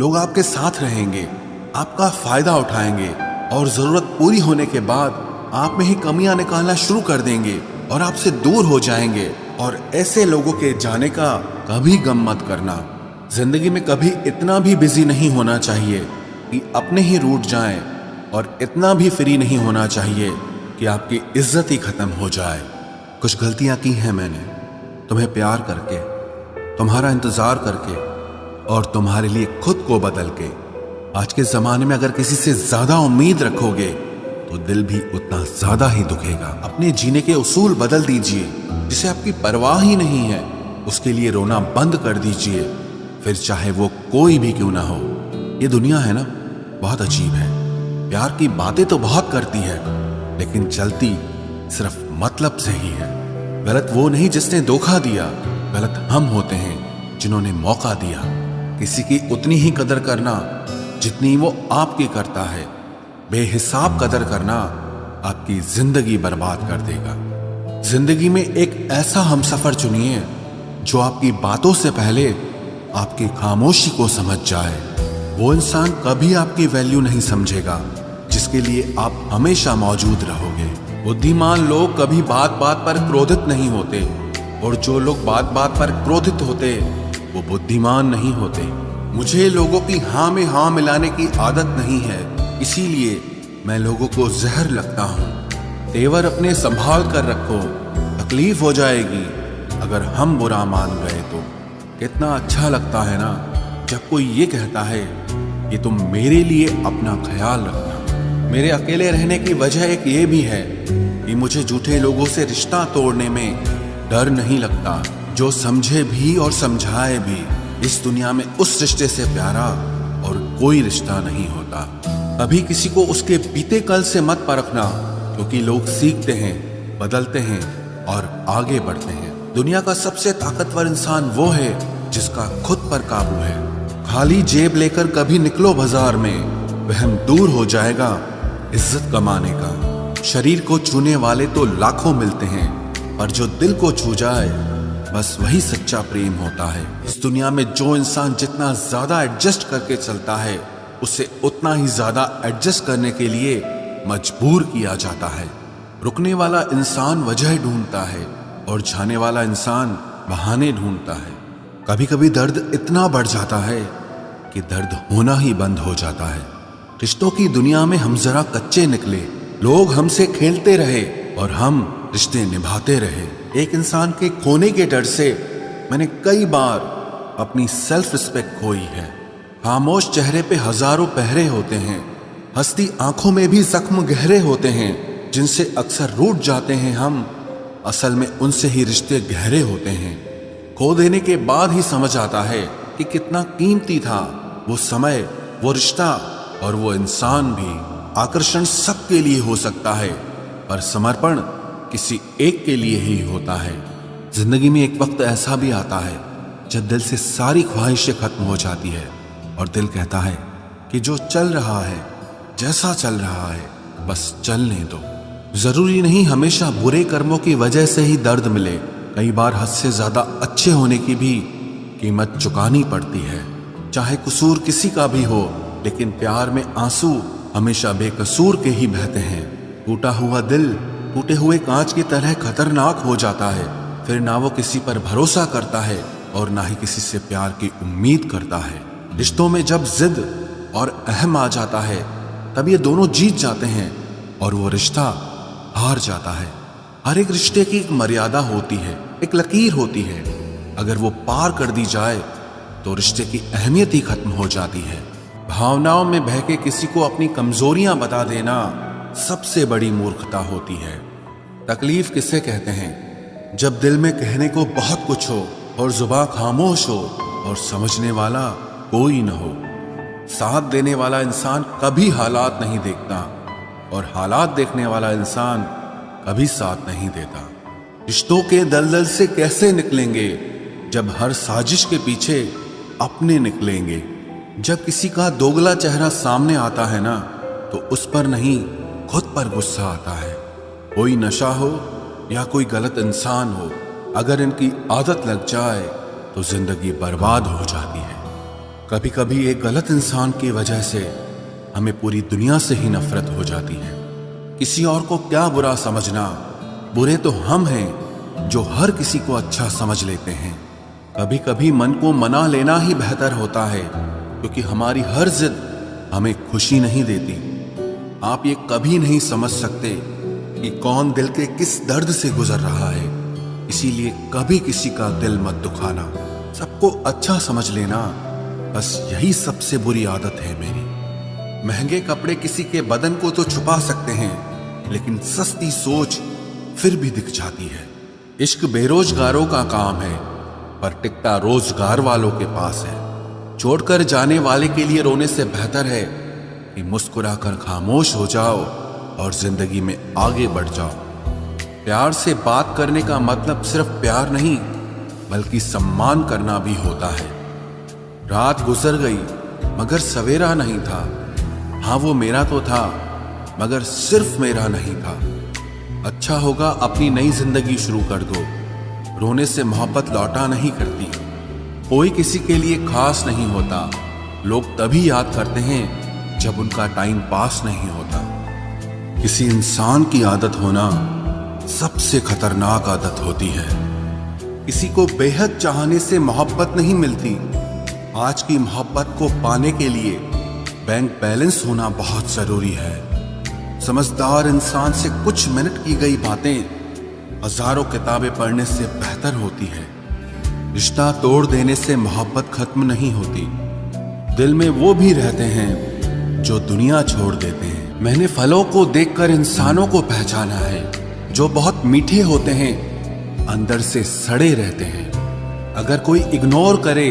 लोग आपके साथ रहेंगे, आपका फायदा उठाएंगे और जरूरत पूरी होने के बाद आप में ही कमियां निकालना शुरू कर देंगे और आपसे दूर हो जाएंगे। और ऐसे लोगों के जाने का कभी गम मत करना। जिंदगी में कभी इतना भी बिजी नहीं होना चाहिए कि अपने ही रूठ जाएं, और इतना भी फ्री नहीं होना चाहिए कि आपकी इज्जत ही खत्म हो जाए। कुछ गलतियां की हैं मैंने, तुम्हें प्यार करके, तुम्हारा इंतजार करके और तुम्हारे लिए खुद को बदल के। आज के जमाने में अगर किसी से ज्यादा उम्मीद रखोगे तो दिल भी उतना ज्यादा ही दुखेगा। अपने जीने के उसूल बदल दीजिए। जिसे आपकी परवाह ही नहीं है उसके लिए रोना बंद कर दीजिए, फिर चाहे वो कोई भी क्यों ना हो। ये दुनिया है ना, बहुत अजीब है। प्यार की बातें तो बहुत करती है लेकिन चलती सिर्फ मतलब से ही है। गलत वो नहीं जिसने धोखा दिया, गलत हम होते हैं जिन्होंने मौका दिया। किसी की उतनी ही कदर करना जितनी वो आपकी करता है। बेहिसाब कदर करना आपकी जिंदगी बर्बाद कर देगा। जिंदगी में एक ऐसा हमसफर चुनिए जो आपकी बातों से पहले आपकी खामोशी को समझ जाए। वो इंसान कभी आपकी वैल्यू नहीं समझेगा जिसके लिए आप हमेशा मौजूद रहोगे। बुद्धिमान लोग कभी बात बात पर क्रोधित नहीं होते, और जो लोग बात बात पर क्रोधित होते वो बुद्धिमान नहीं होते। मुझे लोगों की हाँ में हाँ मिलाने की आदत नहीं है, इसीलिए मैं लोगों को जहर लगता हूँ। तेवर अपने संभाल कर रखो, तकलीफ हो जाएगी अगर हम बुरा मान गए तो। कितना अच्छा लगता है ना जब कोई ये कहता है कि तुम मेरे लिए अपना ख्याल रखना। मेरे अकेले रहने की वजह एक ये भी है कि मुझे झूठे लोगों से रिश्ता तोड़ने में डर नहीं लगता। जो समझे भी और समझाए भी, इस दुनिया में उस रिश्ते से प्यारा और कोई रिश्ता नहीं होता। कभी किसी को उसके बीते कल से मत परखना, क्योंकि लोग सीखते हैं, बदलते हैं और आगे बढ़ते हैं। दुनिया का सबसे ताकतवर इंसान वो है जिसका खुद पर काबू है। खाली जेब लेकर कभी निकलो बाजार में, वहम दूर हो जाएगा इज्जत कमाने का। शरीर को छूने वाले तो लाखों मिलते हैं, पर जो दिल को छू जाए बस वही सच्चा प्रेम होता है। इस दुनिया में जो इंसान जितना ज्यादा एडजस्ट करके चलता है, उसे उतना ही ज्यादा एडजस्ट करने के लिए मजबूर किया जाता है। रुकने वाला इंसान वजह ढूंढता है और जाने वाला इंसान बहाने ढूंढता है। कभी कभी दर्द इतना बढ़ जाता है कि दर्द होना ही बंद हो जाता है। रिश्तों की दुनिया में हम जरा कच्चे निकले, लोग हमसे खेलते रहे और हम रिश्ते निभाते रहे। एक इंसान के खोने के डर से मैंने कई बार अपनी सेल्फ रिस्पेक्ट खोई है। खामोश चेहरे पे हजारों पहरे होते हैं, हंसती आंखों में भी जख्म गहरे होते हैं। जिनसे अक्सर रूठ जाते हैं हम, असल में उनसे ही रिश्ते गहरे होते हैं। खो देने के बाद ही समझ आता है कि कितना कीमती था वो समय, वो रिश्ता और वो इंसान भी। आकर्षण सबके लिए हो सकता है, पर समर्पण किसी एक के लिए ही होता है। जिंदगी में एक वक्त ऐसा भी आता है जब दिल से सारी ख्वाहिशें खत्म हो जाती है और दिल कहता है कि जो चल रहा है, जैसा चल रहा है, बस चलने दो। जरूरी नहीं हमेशा बुरे कर्मों की वजह से ही दर्द मिले। कई बार हद से ज्यादा अच्छे होने की भी कीमत चुकानी पड़ती है। चाहे कसूर किसी का भी हो, लेकिन प्यार में आंसू हमेशा बेकसूर के ही बहते हैं। टूटा हुआ दिल टूटे हुए कांच की तरह खतरनाक हो जाता है। फिर ना वो किसी पर भरोसा करता है और ना ही किसी से प्यार की उम्मीद करता है। रिश्तों में जब जिद और अहम आ जाता है, तब ये दोनों जीत जाते हैं और वो रिश्ता हार जाता है। हर एक रिश्ते की एक मर्यादा होती है, एक लकीर होती है। अगर वो पार कर दी जाए तो रिश्ते की अहमियत ही खत्म हो जाती है। भावनाओं में बह के किसी को अपनी कमजोरियां बता देना सबसे बड़ी मूर्खता होती है। तकलीफ किसे कहते हैं? जब दिल में कहने को बहुत कुछ हो और जुबान खामोश हो और समझने वाला कोई न हो। साथ देने वाला इंसान कभी हालात नहीं देखता और हालात देखने वाला इंसान कभी साथ नहीं देता। रिश्तों के दलदल से कैसे निकलेंगे जब हर साजिश के पीछे अपने निकलेंगे। जब किसी का दोगला चेहरा सामने आता है ना, तो उस पर नहीं खुद पर गुस्सा आता है। कोई नशा हो या कोई गलत इंसान हो, अगर इनकी आदत लग जाए तो जिंदगी बर्बाद हो जाती है। कभी कभी एक गलत इंसान की वजह से हमें पूरी दुनिया से ही नफरत हो जाती है। किसी और को क्या बुरा समझना, बुरे तो हम हैं जो हर किसी को अच्छा समझ लेते हैं। कभी कभी मन को मना लेना ही बेहतर होता है, क्योंकि हमारी हर जिद हमें खुशी नहीं देती। आप ये कभी नहीं समझ सकते कि कौन दिल के किस दर्द से गुजर रहा है, इसीलिए कभी किसी का दिल मत दुखाना, सबको अच्छा समझ लेना। बस यही सबसे बुरी आदत है मेरी। महंगे कपड़े किसी के बदन को तो छुपा सकते हैं, लेकिन सस्ती सोच फिर भी दिख जाती है। इश्क बेरोजगारों का काम है, पर टिकता रोजगार वालों के पास है। छोड़कर जाने वाले के लिए रोने से बेहतर है कि मुस्कुराकर खामोश हो जाओ और जिंदगी में आगे बढ़ जाओ। प्यार से बात करने का मतलब सिर्फ प्यार नहीं, बल्कि सम्मान करना भी होता है। रात गुजर गई मगर सवेरा नहीं था। हाँ, वो मेरा तो था, मगर सिर्फ मेरा नहीं था। अच्छा होगा अपनी नई जिंदगी शुरू कर दो। रोने से मोहब्बत लौटा नहीं करती। कोई किसी के लिए खास नहीं होता। लोग तभी याद करते हैं जब उनका टाइम पास नहीं होता। किसी इंसान की आदत होना सबसे खतरनाक आदत होती है। किसी को बेहद चाहने से मोहब्बत नहीं मिलती। आज की मोहब्बत को पाने के लिए बैंक बैलेंस होना बहुत जरूरी है। समझदार इंसान से कुछ मिनट की गई बातें हजारों किताबें पढ़ने से बेहतर होती है। रिश्ता तोड़ देने से मोहब्बत खत्म नहीं होती। दिल में वो भी रहते हैं जो दुनिया छोड़ देते हैं। मैंने फलों को देखकर इंसानों को पहचाना है, जो बहुत मीठे होते हैं, अंदर से सड़े रहते हैं। अगर कोई इग्नोर करे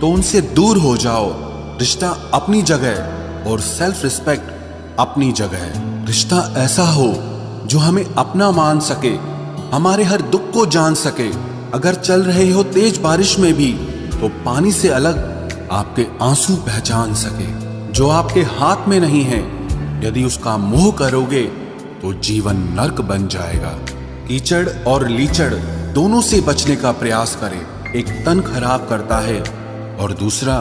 तो उनसे दूर हो जाओ। रिश्ता अपनी जगह और सेल्फ रिस्पेक्ट अपनी जगह। रिश्ता ऐसा हो जो हमें अपना मान सके, हमारे हर दुख को जान सके। अगर चल रहे हो तेज बारिश में भी, तो पानी से अलग आपके आंसू पहचान सके। जो आपके हाथ में नहीं है, यदि उसका मोह करोगे तो जीवन नर्क बन जाएगा। कीचड़ और लीचड़ दोनों से बचने का प्रयास करें। एक तन खराब करता है और दूसरा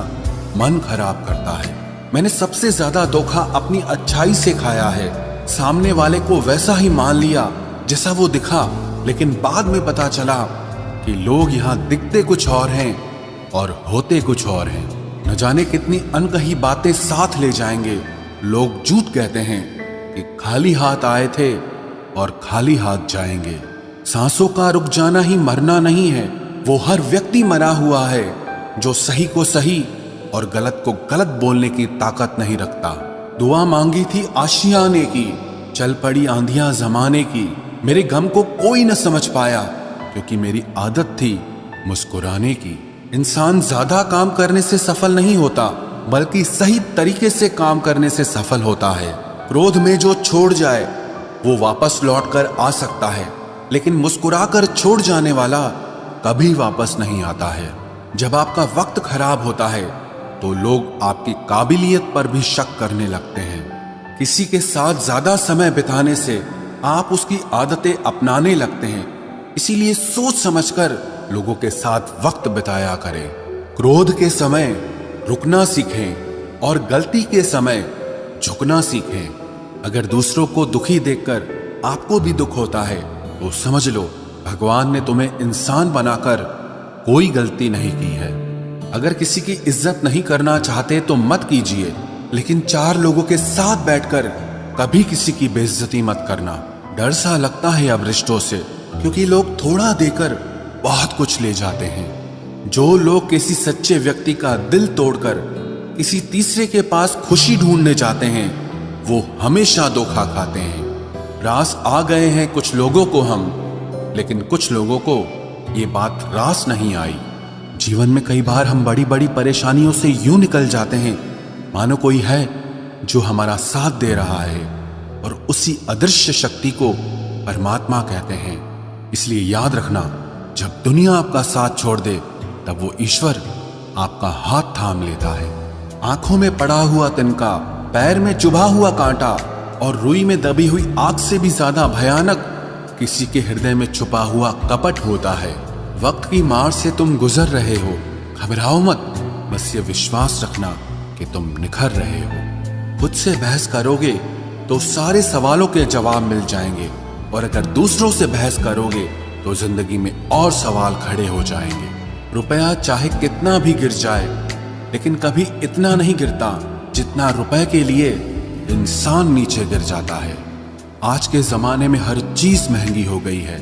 मन खराब करता है। मैंने सबसे ज्यादा धोखा अपनी अच्छाई से खाया है। सामने वाले को वैसा ही मान लिया जैसा वो दिखा, लेकिन बाद में पता चला कि लोग यहाँ दिखते कुछ और हैं और होते कुछ और हैं। न जाने कितनी अनकही बातें साथ ले जाएंगे। लोग झूठ कहते हैं कि खाली हाथ आए थे और खाली हाथ जाएंगे। सांसों का रुक जाना ही मरना नहीं है। वो हर व्यक्ति मरा हुआ है जो सही को सही और गलत को गलत बोलने की ताकत नहीं रखता। दुआ मांगी थी आशियाने की, चल पड़ी आंधियां जमाने की। मेरे गम को कोई न समझ पाया, क्योंकि मेरी आदत थी मुस्कुराने की। इंसान ज्यादा काम करने से सफल नहीं होता, बल्कि सही तरीके से काम करने से सफल होता है। क्रोध में जो छोड़ जाए वो वापस लौट कर आ सकता है, लेकिन मुस्कुराकर छोड़ जाने वाला कभी वापस नहीं आता है। जब आपका वक्त खराब होता है तो लोग आपकी काबिलियत पर भी शक करने लगते हैं। किसी के साथ ज्यादा समय बिताने से आप उसकी आदतें अपनाने लगते हैं। इसीलिए सोच समझकर लोगों के साथ वक्त बिताया करें। क्रोध के समय रुकना सीखें और गलती के समय झुकना सीखें। अगर दूसरों को दुखी देखकर आपको भी दुख होता है तो समझ लो भगवान ने तुम्हें इंसान बनाकर कोई गलती नहीं की है। अगर किसी की इज्जत नहीं करना चाहते तो मत कीजिए, लेकिन चार लोगों के साथ बैठकर कभी किसी की बेइज्जती मत करना। डर सा लगता है अब रिश्तों से, क्योंकि लोग थोड़ा देकर बहुत कुछ ले जाते हैं। जो लोग किसी सच्चे व्यक्ति का दिल तोड़कर किसी तीसरे के पास खुशी ढूंढने जाते हैं, वो हमेशा धोखा खाते हैं। रास आ गए हैं कुछ लोगों को हम, लेकिन कुछ लोगों को ये बात रास नहीं आई। जीवन में कई बार हम बड़ी बड़ी परेशानियों से यूं निकल जाते हैं मानो कोई है जो हमारा साथ दे रहा है, और उसी अदृश्य शक्ति को परमात्मा कहते हैं। इसलिए याद रखना, जब दुनिया आपका साथ छोड़ दे तब वो ईश्वर आपका हाथ थाम लेता है। आंखों में पड़ा हुआ तिनका, पैर में चुभा हुआ कांटा और रुई में दबी हुई आग से भी ज्यादा भयानक किसी के हृदय में छुपा हुआ कपट होता है। वक्त की मार से तुम गुजर रहे हो, घबराओ मत, बस ये विश्वास रखना कि तुम निखर रहे हो। खुद से बहस करोगे तो सारे सवालों के जवाब मिल जाएंगे, और अगर दूसरों से बहस करोगे तो जिंदगी में और सवाल खड़े हो जाएंगे। रुपया चाहे कितना भी गिर जाए, लेकिन कभी इतना नहीं गिरता जितना रुपए के लिए इंसान नीचे गिर जाता है। आज के जमाने में हर चीज महंगी हो गई है,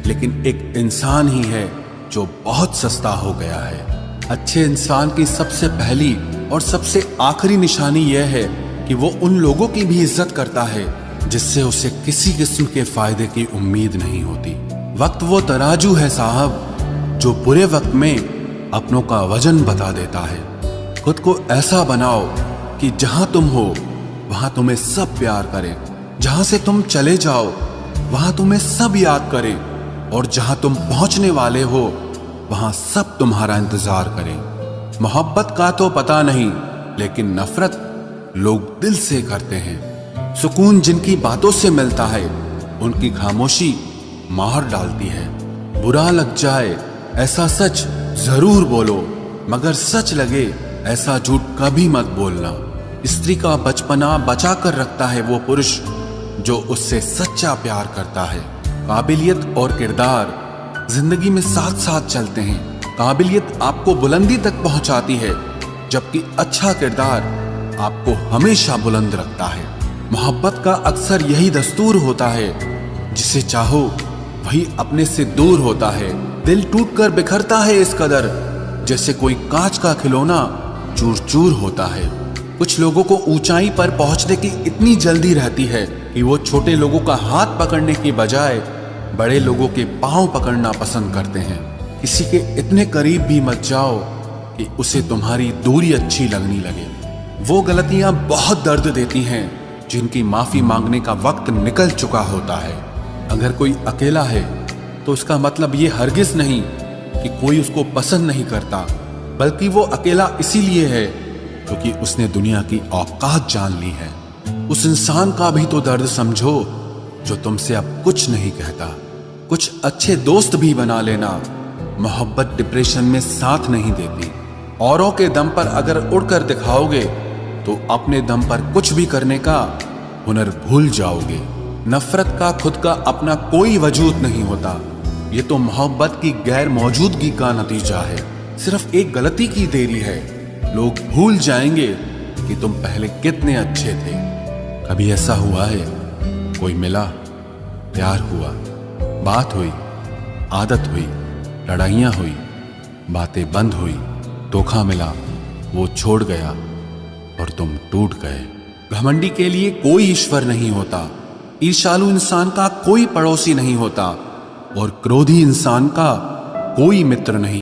लेकिन एक इंसान ही है जो बहुत सस्ता हो गया है। अच्छे इंसान की सबसे पहली और सबसे आखिरी निशानी यह है कि वो उन लोगों की भी इज्जत करता है जिससे उसे किसी किस्म के फायदे की उम्मीद नहीं होती। वक्त वो तराजू है साहब जो बुरे वक्त में अपनों का वजन बता देता है। खुद को ऐसा बनाओ कि जहां तुम हो वहां तुम्हें सब प्यार करें, जहां से तुम चले जाओ वहां तुम्हें सब याद करें, और जहां तुम पहुंचने वाले हो वहां सब तुम्हारा इंतजार करें। मोहब्बत का तो पता नहीं, लेकिन नफरत लोग दिल से करते हैं। सुकून जिनकी बातों से मिलता है उनकी खामोशी मार डालती है। बुरा लग जाए ऐसा सच जरूर बोलो, मगर सच लगे ऐसा झूठ कभी मत बोलना। स्त्री का बचपना बचा कर रखता है वो पुरुष जो उससे सच्चा प्यार करता है। काबिलियत और किरदार जिंदगी में साथ साथ चलते हैं। काबिलियत आपको बुलंदी तक पहुंचाती है, जबकि अच्छा किरदार आपको हमेशा बुलंद रखता है। मोहब्बत का अक्सर यही दस्तूर होता है, जिसे चाहो वही अपने से दूर होता है। दिल टूटकर बिखरता है इस कदर, जैसे कोई कांच का खिलौना चूर चूर होता है। कुछ लोगों को ऊंचाई पर पहुंचने की इतनी जल्दी रहती है कि वो छोटे लोगों का हाथ पकड़ने की बजाय बड़े लोगों के पांव पकड़ना पसंद करते हैं। किसी के इतने करीब भी मत जाओ कि उसे तुम्हारी दूरी अच्छी लगने लगे। वो गलतियां बहुत दर्द देती हैं जिनकी माफी मांगने का वक्त निकल चुका होता है। अगर कोई अकेला है तो उसका मतलब ये हरगिज नहीं कि कोई उसको पसंद नहीं करता, बल्कि वो अकेला इसीलिए है क्योंकि उसने दुनिया की औकात जान ली है। उस इंसान का भी तो दर्द समझो जो तुमसे अब कुछ नहीं कहता। कुछ अच्छे दोस्त भी बना लेना। मोहब्बत डिप्रेशन में साथ नहीं देती। औरों के दम पर अगर उड़कर दिखाओगे तो अपने दम पर कुछ भी करने का हुनर भूल जाओगे। नफरत का खुद का अपना कोई वजूद नहीं होता। ये तो मोहब्बत की गैर मौजूदगी का नतीजा है। सिर्फ एक गलती की देरी है। लोग भूल जाएंगे कि तुम पहले कितने अच्छे थे। कभी ऐसा हुआ है कोई मिला, प्यार हुआ, बात हुई, आदत हुई, लड़ाइयाँ हुई, बातें बंद हुई, धोखा मिला, वो छोड़ गया और तुम टूट गए। घमंडी के लिए कोई ईश्वर नहीं होता। ईर्ष्यालु इंसान का कोई पड़ोसी नहीं होता, और क्रोधी इंसान का कोई मित्र नहीं।